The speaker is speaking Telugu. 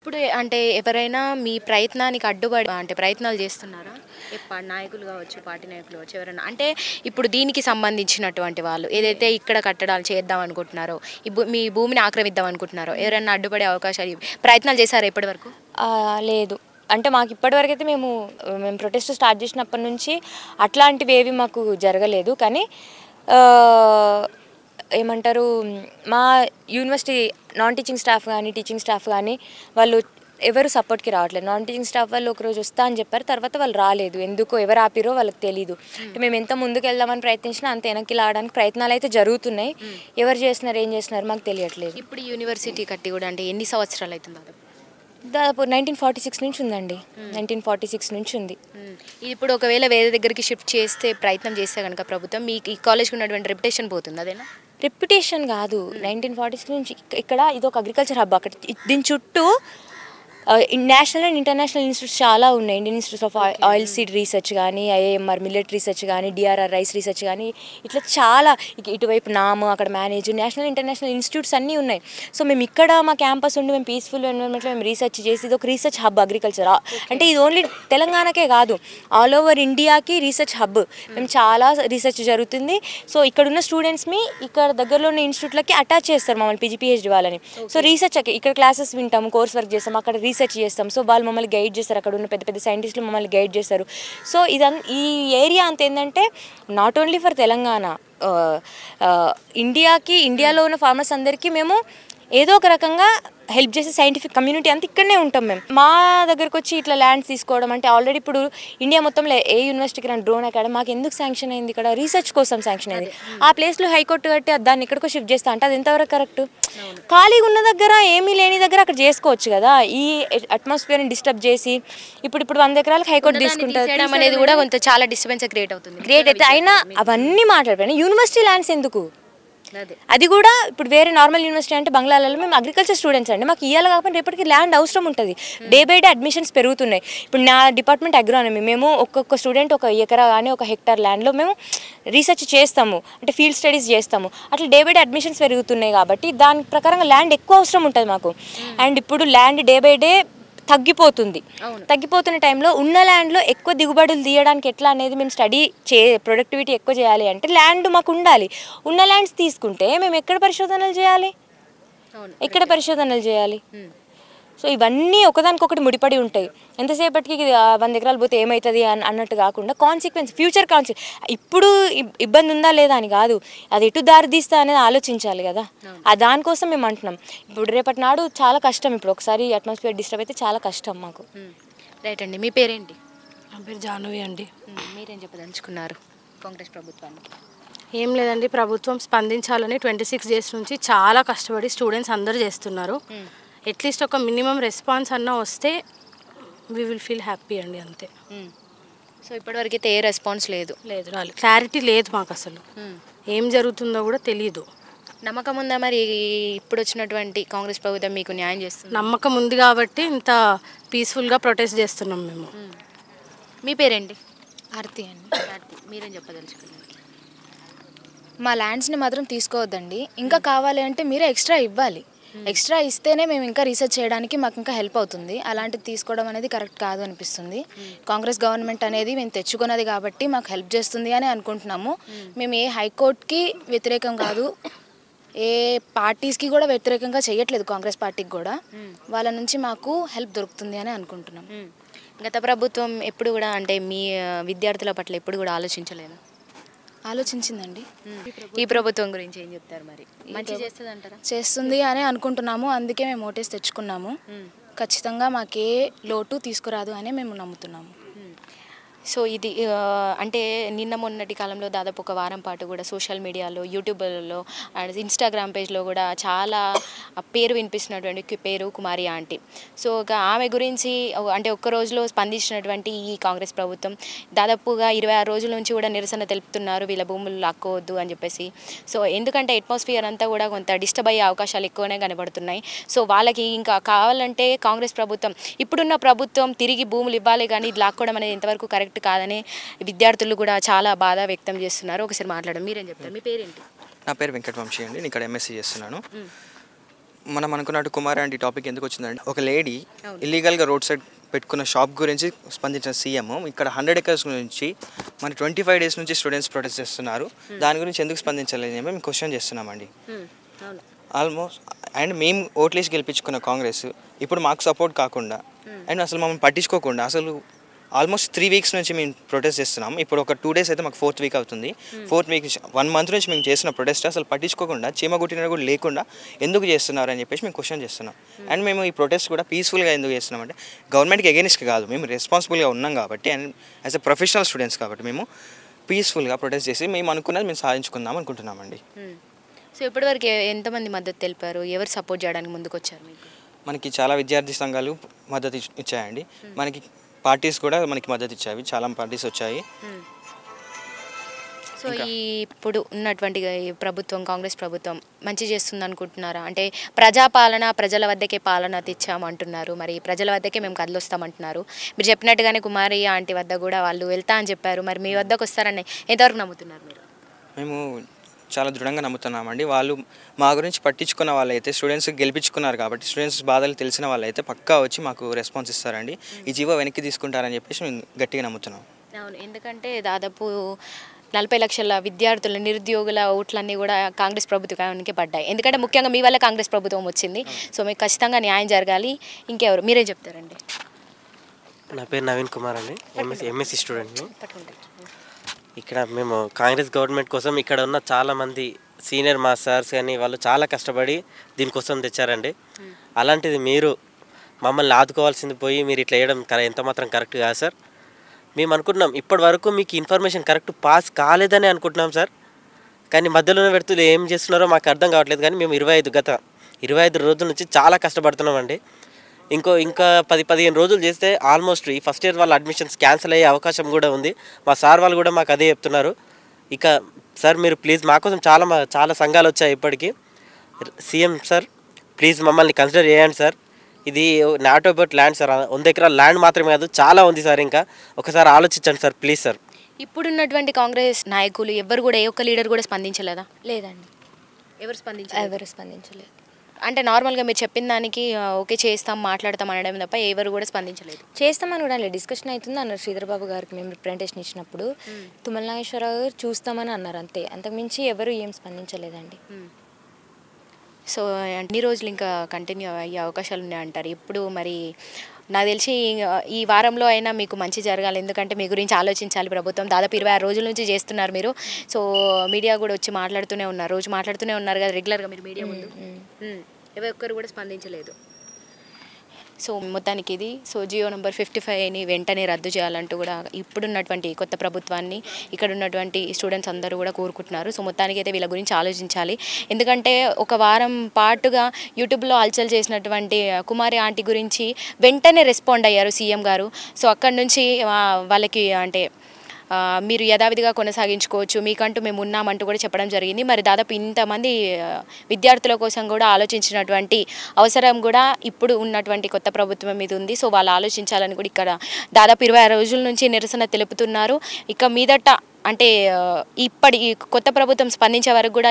ఇప్పుడు అంటే ఎవరైనా మీ ప్రయత్నానికి అడ్డుపడి అంటే ప్రయత్నాలు చేస్తున్నారా? నాయకులు కావచ్చు, పార్టీ నాయకులు కావచ్చు ఎవరైనా అంటే ఇప్పుడు దీనికి సంబంధించినటువంటి వాళ్ళు ఏదైతే ఇక్కడ కట్టడాలు చేద్దాం అనుకుంటున్నారో, మీ భూమిని ఆక్రమిద్దాం అనుకుంటున్నారో ఎవరైనా అడ్డుపడే అవకాశాలు ప్రయత్నాలు చేశారా ఇప్పటివరకు? లేదు. అంటే మాకు ఇప్పటివరకైతే మేము ప్రొటెస్ట్ స్టార్ట్ చేసినప్పటి నుంచి అట్లాంటివి ఏవి మాకు జరగలేదు. కానీ ఏమంటారు, మా యూనివర్సిటీ నాన్ టీచింగ్ స్టాఫ్ కానీ టీచింగ్ స్టాఫ్ కానీ వాళ్ళు ఎవరు సపోర్ట్కి రావట్లేదు. నాన్ టీచింగ్ స్టాఫ్ వాళ్ళు ఒకరోజు వస్తా అని చెప్పారు, తర్వాత వాళ్ళు రాలేదు. ఎందుకో ఎవరు ఆపిరో వాళ్ళకి తెలీదు. అంటే మేము ఎంత ముందుకు వెళ్దామని ప్రయత్నించినా అంత వెనక్కి లాగడానికి ప్రయత్నాలు అయితే జరుగుతున్నాయి. ఎవరు చేస్తున్నారు ఏం చేస్తున్నారు మాకు తెలియట్లేదు. ఇప్పుడు యూనివర్సిటీ కట్టి కూడా అంటే ఎన్ని సంవత్సరాలు అవుతుంది? దాదాపు 1946 నుంచి ఉందండి. 1946 నుంచి ఉంది. ఇప్పుడు ఒకవేళ వేరే దగ్గరికి షిఫ్ట్ చేస్తే ప్రయత్నం చేస్తే కనుక ప్రభుత్వం మీకు ఈ కాలేజ్కి ఉన్నటువంటి రెప్యుటేషన్ పోతుంది, అదేనా? రెప్యుటేషన్ కాదు, 1946 నుంచి ఇక్కడ ఇది ఒక అగ్రికల్చర్ హబ్. అక్కడ దీని చుట్టూ నేషనల్ అండ్ ఇంటర్నేషనల్ ఇన్స్టిట్యూట్స్ చాలా ఉన్నాయి. Indian institute of oil seed research కానీ, ఐఏఎంఆర్ మిల్లెట్ రీసెర్చ్ కానీ, డిఆర్ఆర్ రైస్ రీసెర్చ్ కానీ, ఇట్లా చాలా ఇటువైపు నామ్ అక్కడ మేనేజ్ నేషనల్ ఇంటర్నేషనల్ ఇన్స్టిట్యూట్స్ అన్నీ ఉన్నాయి. సో మేము ఇక్కడ మా క్యాంపస్ ఉండి మేము పీస్ఫుల్ ఎన్విరాన్మెంట్లో మేము రీసెర్చ్ చేసి ఇది ఒక రీసెర్చ్ హబ్ అగ్రికల్చర్. అంటే ఇది ఓన్లీ తెలంగాణకే కాదు, ఆల్ ఓవర్ ఇండియాకి రీసెర్చ్ హబ్. మేము చాలా రీసెర్చ్ జరుగుతుంది. సో ఇక్కడ ఉన్న స్టూడెంట్స్ని ఇక్కడ దగ్గరలో ఉన్న ఇన్స్టిట్యూట్లకి అటాచ్ చేస్తారు మమ్మల్ని పిహెచ్డి వాళ్ళని. సో రీసెర్చ్ ఇక్కడ క్లాసెస్ వింటాము, కోర్స్ వర్క్ చేస్తాం, అక్కడ రీసెర్చ్ చేస్తాం. సో వాళ్ళు మమ్మల్ని గైడ్ చేస్తారు, అక్కడ ఉన్న పెద్ద పెద్ద సైంటిస్టులు మమ్మల్ని గైడ్ చేస్తారు. సో ఈ ఏరియా అంత ఏంటంటే నాట్ ఓన్లీ ఫర్ తెలంగాణ, ఇండియాలో ఉన్న ఫార్మర్స్ అందరికీ మేము ఏదో ఒక రకంగా హెల్ప్ చేసే సైంటిఫిక్ కమ్యూనిటీ అంతా ఇక్కడనే ఉంటాం. మేము మా దగ్గరకు వచ్చి ఇట్లా ల్యాండ్స్ తీసుకోవడం అంటే ఆల్రెడీ ఇప్పుడు ఇండియా మొత్తంలో ఏ యూనివర్సిటీకి రండి డ్రోన్ అకాడమీ మాకు ఎందుకు శాంక్షన్ అయింది, ఇక్కడ రీసెర్చ్ కోసం శాంక్షన్ అయింది. ఆ ప్లేస్లో హైకోర్టు కట్టి దాన్ని ఇక్కడికో షిఫ్ట్ చేస్తా అంటే అది ఎంతవరకు కరెక్ట్? ఖాళీగా ఉన్న దగ్గర ఏమీ లేని దగ్గర అక్కడ చేసుకోవచ్చు కదా. ఈ అట్మాస్ఫియర్ని డిస్టర్బ్ చేసి ఇప్పుడు 100 ఎకరాలకు హైకోర్టు తీసుకుంటారు అనేది కూడా కొంత చాలా డిస్టర్బెన్స్ క్రియేట్ అవుతుంది. క్రియేట్ అయితే అయినా అవన్నీ మాట్లాడిపోయినా యూనివర్సిటీ ల్యాండ్స్ ఎందుకు? అది కూడా ఇప్పుడు వేరే నార్మల్ యూనివర్సిటీ అంటే బంగ్లాలలో మేము అగ్రికల్చర్ స్టూడెంట్స్ అండి, మాకు ఇవ్వాలి కాకపోతే రేపటికి ల్యాండ్ అవసరం ఉంటుంది. డే బై డే అడ్మిషన్స్ పెరుగుతున్నాయి. ఇప్పుడు నా డిపార్ట్మెంట్ అగ్రానమీ, మేము ఒక్కొక్క స్టూడెంట్ 1 ఎకరా కానీ 1 హెక్టార్ ల్యాండ్లో మేము రీసెర్చ్ చేస్తాము, అంటే ఫీల్డ్ స్టడీస్ చేస్తాము. అట్లా డే బై డే అడ్మిషన్స్ పెరుగుతున్నాయి కాబట్టి దాని ప్రకారంగా ల్యాండ్ ఎక్కువ అవసరం ఉంటుంది మాకు. అండ్ ఇప్పుడు ల్యాండ్ డే బై డే తగ్గిపోతున్న టైంలో ఉన్న ల్యాండ్లో ఎక్కువ దిగుబడులు తీయడానికి ఎట్లా అనేది మేము స్టడీ ప్రొడక్టివిటీ ఎక్కువ చేయాలి అంటే ల్యాండ్ మాకు ఉండాలి. ఉన్న ల్యాండ్స్ తీసుకుంటే మేము ఎక్కడ పరిశోధనలు చేయాలి? సో ఇవన్నీ ఒకదానికొకటి ముడిపడి ఉంటాయి. ఎంతసేపటికి 100 ఎకరాలు పోతే ఏమవుతుంది అన్నట్టు కాకుండా ఫ్యూచర్ ఇప్పుడు ఇబ్బంది ఉందా లేదా అని కాదు, అది ఎటు దారి తీస్తా అనేది ఆలోచించాలి కదా. దానికోసం మేము అంటున్నాం. ఇప్పుడు రేపటి నాడు చాలా కష్టం, ఇప్పుడు ఒకసారి అట్మాస్ఫియర్ డిస్టర్బ్ అయితే చాలా కష్టం మాకు. రైట్ అండి, మీ పేరేంటి? నా పేరు జాహ్నవి అండి. మీరేం చెప్పదలుచుకున్నారు కాంగ్రెస్ ప్రభుత్వానికి? ఏం లేదండి, ప్రభుత్వం స్పందించాలని 26 డేస్ నుంచి చాలా కష్టపడి స్టూడెంట్స్ అందరూ చేస్తున్నారు. అట్లీస్ట్ ఒక మినిమం రెస్పాన్స్ అన్నా వస్తే వీ విల్ ఫీల్ హ్యాపీ అండి, అంతే. సో ఇప్పటివరకు అయితే ఏ రెస్పాన్స్ లేదు? రాలేదు, క్లారిటీ లేదు మాకు, అసలు ఏం జరుగుతుందో కూడా తెలియదు. నమ్మకం ఉందా మరి ఇప్పుడు వచ్చినటువంటి కాంగ్రెస్ ప్రభుత్వం మీకు న్యాయం చేస్తుంది? నమ్మకం ఉంది కాబట్టి ఇంత పీస్ఫుల్గా ప్రొటెస్ట్ చేస్తున్నాం మేము. మీ పేరేంటి? ఆర్తి అండి. మీరేం చెప్పదలుచుకున్నారు? మా ల్యాండ్స్ని మాత్రం తీసుకోవద్దండి, ఇంకా కావాలి అంటే మీరే ఎక్స్ట్రా ఇవ్వాలి. ఎక్స్ట్రా ఇస్తేనే మేము ఇంకా రీసెర్చ్ చేయడానికి మాకు ఇంకా హెల్ప్ అవుతుంది. అలాంటిది తీసుకోవడం అనేది కరెక్ట్ కాదు అనిపిస్తుంది. కాంగ్రెస్ గవర్నమెంట్ అనేది మేము తెచ్చుకున్నది కాబట్టి మాకు హెల్ప్ చేస్తుంది అని అనుకుంటున్నాము. మేము ఏ హైకోర్టుకి వ్యతిరేకం కాదు, ఏ పార్టీస్కి కూడా వ్యతిరేకంగా చేయట్లేదు. కాంగ్రెస్ పార్టీకి కూడా వాళ్ళ నుంచి మాకు హెల్ప్ దొరుకుతుంది అని అనుకుంటున్నాం. గత ప్రభుత్వం ఎప్పుడు కూడా అంటే మీ విద్యార్థుల పట్ల ఎప్పుడు కూడా ఆలోచించలేదు? ఆలోచించిందండి. ఈ ప్రభుత్వం గురించి ఏం చెప్తారు మరి? మంచి చేస్తుంది అంటారా? చేస్తుంది అని అనుకుంటున్నాము, అందుకే మేము ఓటేసి తెచ్చుకున్నాము. ఖచ్చితంగా మాకే లోటు తీసుకురాదు అని మేము నమ్ముతున్నాము. సో ఇది అంటే నిన్న మొన్నటి కాలంలో దాదాపు ఒక వారం పాటు కూడా సోషల్ మీడియాలో, యూట్యూబ్లలో అండ్ ఇన్స్టాగ్రామ్ పేజ్లో కూడా చాలా పేరు వినిపిస్తున్నటువంటి పేరు కుమారి ఆంటీ. సో ఆమె గురించి అంటే ఒక్క రోజులో స్పందించినటువంటి ఈ కాంగ్రెస్ ప్రభుత్వం దాదాపుగా 26 రోజుల నుంచి కూడా నిరసన తెలుపుతున్నారు, వీళ్ళ భూములు లాక్కోవద్దు అని చెప్పేసి. సో ఎందుకంటే అట్మాస్ఫియర్ అంతా కూడా కొంత డిస్టర్బ్ అయ్యే అవకాశాలు ఎక్కువనే కనబడుతున్నాయి. సో వాళ్ళకి ఇంకా కావాలంటే కాంగ్రెస్ ప్రభుత్వం, ఇప్పుడున్న ప్రభుత్వం తిరిగి భూములు ఇవ్వాలి, కానీ ఇది లాక్కోవడం అనేది ఎంతవరకు కరెక్ట్ కాదని విద్యార్థులు కూడా చాలా బాధ వ్యక్తం చేస్తున్నారు. ఒకసారి మాట్లాడడం, మీరేం చెప్తారు? మీ పేరేంటి? నా పేరు వెంకటవంశీ అండి, నేను ఇక్కడ ఎంఎస్సీ చేస్తున్నాను. మనం అనుకున్నట్టు కుమార్ ఆంటీ టాపిక్ ఎందుకు వచ్చిందంటే, ఒక లేడీ ఇల్లీగల్గా రోడ్ సైడ్ పెట్టుకున్న షాప్ గురించి స్పందించిన సీఎం ఇక్కడ 100 acres నుంచి మన 25 days నుంచి స్టూడెంట్స్ ప్రొటెస్ట్ చేస్తున్నారు. దాని గురించి ఎందుకు స్పందించలేదని మేము క్వశ్చన్ చేస్తున్నామండి. ఆల్మోస్ట్ అండ్ మేము ఓట్లేసి గెలిపించుకున్న కాంగ్రెస్ ఇప్పుడు మాకు సపోర్ట్ కాకుండా అండ్ అసలు మమ్మల్ని పట్టించుకోకుండా అసలు ఆల్మోస్ట్ 3 weeks నుంచి మేము ప్రొటెస్ట్ చేస్తున్నాం. ఇప్పుడు ఒక 2 days అయితే మాకు 4th week అవుతుంది. 4th week 1 month నుంచి మేము చేసిన ప్రొటెస్ట్ అసలు పట్టించుకోకుండా చీమగుట్టిన కూడా లేకుండా ఎందుకు చేస్తున్నారు అని చెప్పేసి మేము క్వశ్చన్ చేస్తున్నాం. అండ్ మేము ఈ ప్రొటెస్ట్ కూడా పీస్ఫుల్గా ఎందుకు చేస్తున్నాం అంటే గవర్నమెంట్కి అగెనిస్ట్ కాదు, మేము రెస్పాన్సిబుల్గా ఉన్నాం కాబట్టి and as a professional students కాబట్టి మేము పీస్ఫుల్గా ప్రొటెస్ట్ చేసి మేము అనుకున్నది మేము సాధించుకుందాం అనుకుంటున్నామండి. సో ఇప్పటివరకు ఎంతమంది మద్దతు తెలిపారు? ఎవరు సపోర్ట్ చేయడానికి ముందుకు వచ్చారు మీకు? మనకి చాలా విద్యార్థి సంఘాలు మద్దతు ఇచ్చాయండి. మనకి పార్టీస్ కూడా మనకి మద్దతు ఇచ్చాయి, చాలా పార్టీస్ వచ్చాయి. సో ఇప్పుడు ఉన్నటువంటి ప్రభుత్వం, కాంగ్రెస్ ప్రభుత్వం మంచి చేస్తుంది అనుకుంటున్నారా? అంటే ప్రజాపాలన, ప్రజల వద్దకే పాలన తెచ్చామంటున్నారు, మరి ప్రజల వద్దకే మేము కదిలొస్తామంటున్నారు. మీరు చెప్పినట్టుగానే కుమారి ఆంటీ వద్ద కూడా వాళ్ళు వెళ్తా అని చెప్పారు. మరి మీ వద్దకు వస్తారని ఎంతవరకు నమ్ముతున్నారు మీరు? మేము చాలా దృఢంగా నమ్ముతున్నామండి. వాళ్ళు మా గురించి పట్టించుకున్న వాళ్ళైతే స్టూడెంట్స్ గెలిపించుకున్నారు కాబట్టి స్టూడెంట్స్ బాధలు తెలిసిన వాళ్ళైతే పక్కా వచ్చి మాకు రెస్పాన్స్ ఇస్తారండి. ఈ జీవో వెనక్కి తీసుకుంటారని చెప్పేసి మేము గట్టిగా నమ్ముతున్నాం. అవును, ఎందుకంటే దాదాపు 40 లక్షల విద్యార్థుల నిరుద్యోగుల ఓట్లన్నీ కూడా కాంగ్రెస్ ప్రభుత్వానికి పడ్డాయి. ఎందుకంటే ముఖ్యంగా మీ వల్ల కాంగ్రెస్ ప్రభుత్వం వచ్చింది. సో మీకు ఖచ్చితంగా న్యాయం జరగాలి. ఇంకెవరు మీరేం చెప్తారండి? నా పేరు నవీన్ కుమార్ అండి, ఎంఎస్సి స్టూడెంట్ని. ఇక్కడ మేము కాంగ్రెస్ గవర్నమెంట్ కోసం ఇక్కడ ఉన్న చాలామంది సీనియర్ మా సార్స్ కానీ వాళ్ళు చాలా కష్టపడి దీనికోసం తెచ్చారండి. అలాంటిది మీరు మమ్మల్ని ఆదుకోవాల్సింది పోయి మీరు ఇట్లా వేయడం ఎంత మాత్రం కరెక్ట్ కాదు సార్. మేము అనుకుంటున్నాం ఇప్పటి వరకు మీకు ఇన్ఫర్మేషన్ కరెక్ట్ పాస్ కాలేదని అనుకుంటున్నాం సార్. కానీ మధ్యలోనే పెడుతూ ఏం చేస్తున్నారో మాకు అర్థం కావట్లేదు. కానీ మేము గత 25 రోజుల నుంచి చాలా కష్టపడుతున్నామండి. ఇంకా 10-15 రోజులు చేస్తే ఆల్మోస్ట్ ఈ ఫస్ట్ ఇయర్ వాళ్ళ అడ్మిషన్స్ క్యాన్సిల్ అయ్యే అవకాశం కూడా ఉంది. మా సార్ వాళ్ళు కూడా మాకు అదే చెప్తున్నారు. ఇక సార్ మీరు ప్లీజ్ మా కోసం చాలా సంఘాలు వచ్చాయి ఇప్పటికీ. సీఎం సార్ ప్లీజ్ మమ్మల్ని కన్సిడర్ చేయండి సార్. ఇది నాట్ అబౌట్ ల్యాండ్ సార్, 100 ఎకరాల ల్యాండ్ మాత్రమే కాదు, చాలా ఉంది సార్. ఇంకా ఒకసారి ఆలోచించండి సార్ ప్లీజ్ సార్. ఇప్పుడున్నటువంటి కాంగ్రెస్ నాయకులు ఎవరు కూడా, ఏ ఒక్క లీడర్ కూడా స్పందించలేదా? లేదండి, ఎవరు స్పందించలేదు. అంటే నార్మల్గా మీరు చెప్పిన దానికి ఓకే చేస్తాం, మాట్లాడతాం అనడం తప్ప ఎవరు కూడా స్పందించలేదు. చేస్తామని కూడా లేదు, డిస్కషన్ అవుతుంది అన్నారు. శ్రీధర్ బాబు గారికి మేము రిప్రజెంటేషన్ ఇచ్చినప్పుడు తుమ్మల నాగేశ్వరరావు గారు చూస్తామని అన్నారు, అంతే. అంతకుమించి ఎవరు ఏం స్పందించలేదండి. సో అన్ని రోజులు ఇంకా కంటిన్యూ అయ్యే అవకాశాలు ఉన్నాయంటారు. ఇప్పుడు మరి నాకు తెలిసి ఈ వారంలో అయినా మీకు మంచి జరగాలి. ఎందుకంటే మీ గురించి ఆలోచించాలి ప్రభుత్వం. దాదాపు 26 రోజుల నుంచి చేస్తున్నారు మీరు. సో మీడియా కూడా వచ్చి మాట్లాడుతూనే ఉన్నారు, రోజు మాట్లాడుతూనే ఉన్నారు కదా రెగ్యులర్గా మీరు మీడియా ముందు. ఎవరు ఒక్కరు కూడా స్పందించలేదు. సో మొత్తానికి ఇది జియో నెంబర్ 55ని వెంటనే రద్దు చేయాలంటూ కూడా ఇప్పుడున్నటువంటి కొత్త ప్రభుత్వాన్ని ఇక్కడ ఉన్నటువంటి స్టూడెంట్స్ అందరూ కూడా కోరుకుంటున్నారు. సో మొత్తానికి అయితే వీళ్ళ గురించి ఆలోచించాలి. ఎందుకంటే ఒక వారం పాటుగా యూట్యూబ్లో హల్చల్ చేసినటువంటి కుమారి ఆంటీ గురించి వెంటనే రెస్పాండ్ అయ్యారు సీఎం గారు. సో అక్కడి నుంచి వాళ్ళకి అంటే మీరు యథావిధిగా కొనసాగించుకోవచ్చు, మీకంటూ మేము ఉన్నామంటూ కూడా చెప్పడం జరిగింది. మరి దాదాపు ఇంతమంది విద్యార్థుల కోసం కూడా ఆలోచించినటువంటి అవసరం కూడా ఇప్పుడు ఉన్నటువంటి కొత్త ప్రభుత్వం మీద ఉంది. సో వాళ్ళు ఆలోచించాలని కూడా ఇక్కడ దాదాపు 26 రోజుల నుంచి నిరసన తెలుపుతున్నారు. ఇక మీదట అంటే ఈ కొత్త ప్రభుత్వం స్పందించే వరకు కూడా